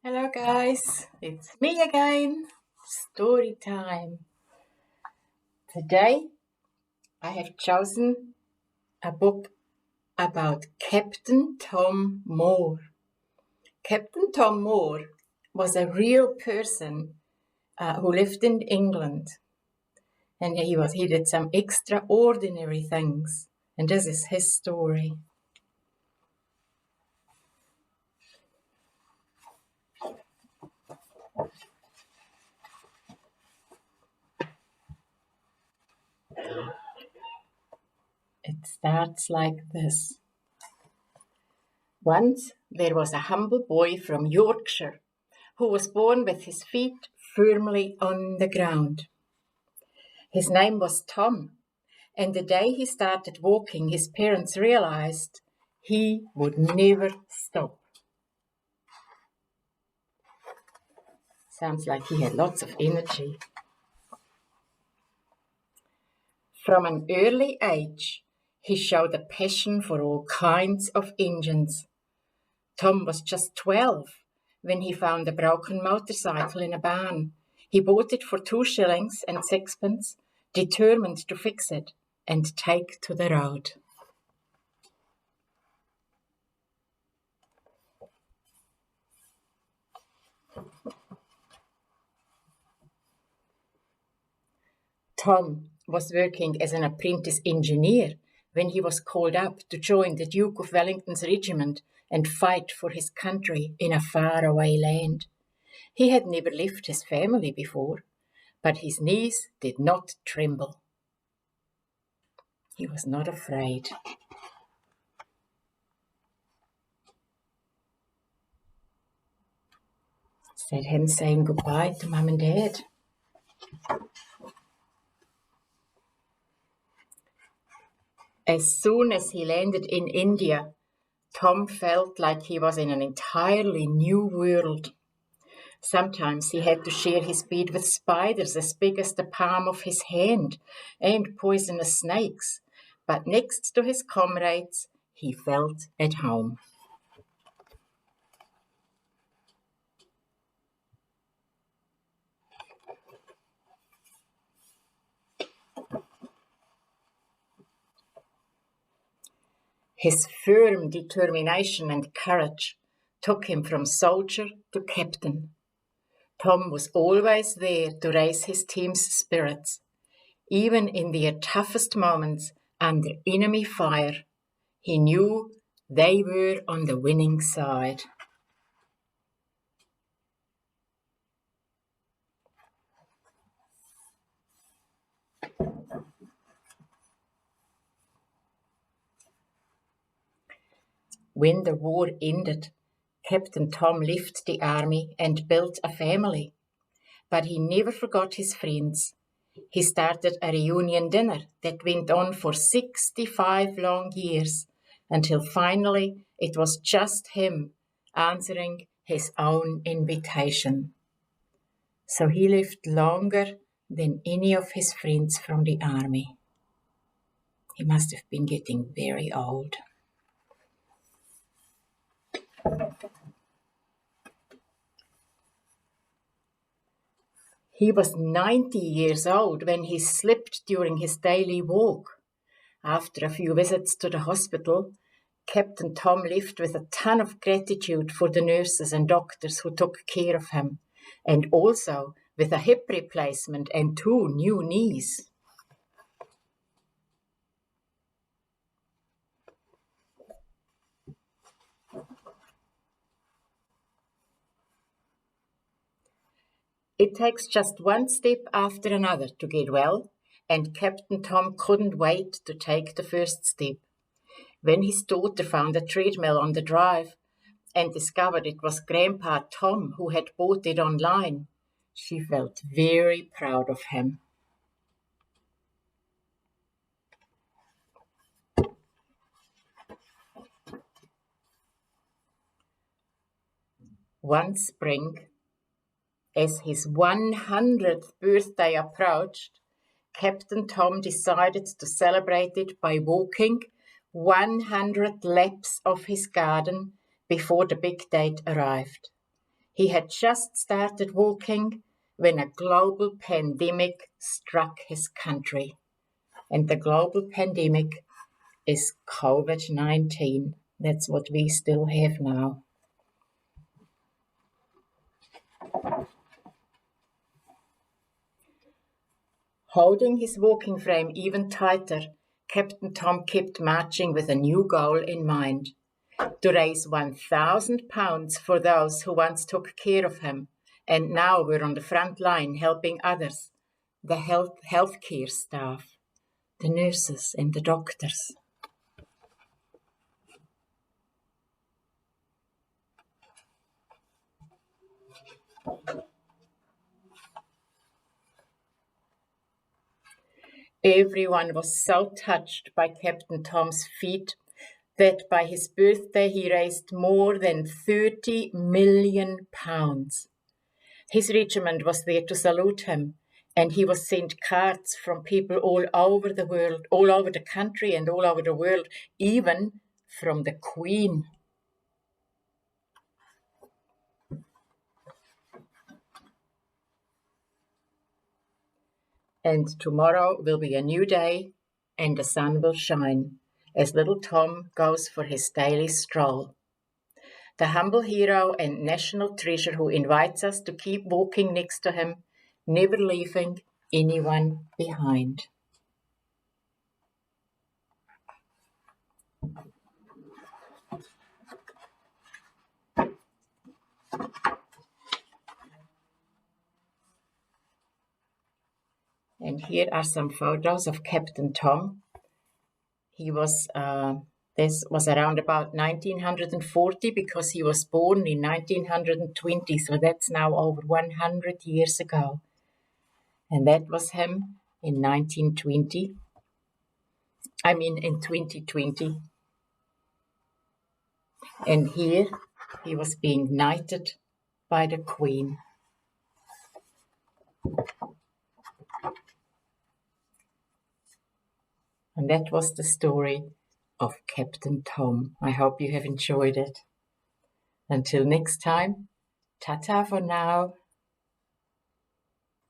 Hello, guys. It's me again. Story time. Today, I have chosen a book about Captain Tom Moore. Captain Tom Moore was a real person who lived in England, and he did some extraordinary things. And this is his story. It starts like this. Once there was a humble boy from Yorkshire who was born with his feet firmly on the ground. His name was Tom, and the day he started walking, his parents realized he would never stop. Sounds like he had lots of energy. From an early age, he showed a passion for all kinds of engines. Tom was just 12 when he found a broken motorcycle in a barn. He bought it for 2 shillings and sixpence, determined to fix it and take to the road. Tom was working as an apprentice engineer when he was called up to join the Duke of Wellington's regiment and fight for his country in a faraway land. He had never left his family before, but his knees did not tremble. He was not afraid. Is that him saying goodbye to Mum and Dad? As soon as he landed in India, Tom felt like he was in an entirely new world. Sometimes he had to share his bed with spiders as big as the palm of his hand and poisonous snakes, but next to his comrades, he felt at home. His firm determination and courage took him from soldier to captain. Tom was always there to raise his team's spirits. Even in their toughest moments under enemy fire, he knew they were on the winning side. When the war ended, Captain Tom left the army and built a family. But he never forgot his friends. He started a reunion dinner that went on for 65 long years, until finally it was just him answering his own invitation. So he lived longer than any of his friends from the army. He must have been getting very old. He was 90 years old when he slipped during his daily walk. After a few visits to the hospital, Captain Tom left with a ton of gratitude for the nurses and doctors who took care of him, and also with a hip replacement and 2 new knees. It takes just one step after another to get well, and Captain Tom couldn't wait to take the first step. When his daughter found a treadmill on the drive and discovered it was Grandpa Tom who had bought it online, she felt very proud of him. One spring, as his 100th birthday approached, Captain Tom decided to celebrate it by walking 100 laps of his garden before the big date arrived. He had just started walking when a global pandemic struck his country. And the global pandemic is COVID-19. That's what we still have now. Holding his walking frame even tighter, Captain Tom kept marching with a new goal in mind: to raise £1,000 for those who once took care of him and now were on the front line helping others, the healthcare staff, the nurses and the doctors. Everyone was so touched by Captain Tom's feat that by his birthday he raised more than £30 million. His regiment was there to salute him, and he was sent cards from people all over the world, all over the country and all over the world, even from the Queen. And tomorrow will be a new day, and the sun will shine as little Tom goes for his daily stroll. The humble hero and national treasure who invites us to keep walking next to him, never leaving anyone behind. And here are some photos of Captain Tom. He was, this was around about 1940 because he was born in 1920, so that's now over 100 years ago. And that was him in 2020. And here he was being knighted by the Queen. And that was the story of Captain Tom. I hope you have enjoyed it. Until next time, ta-ta for now.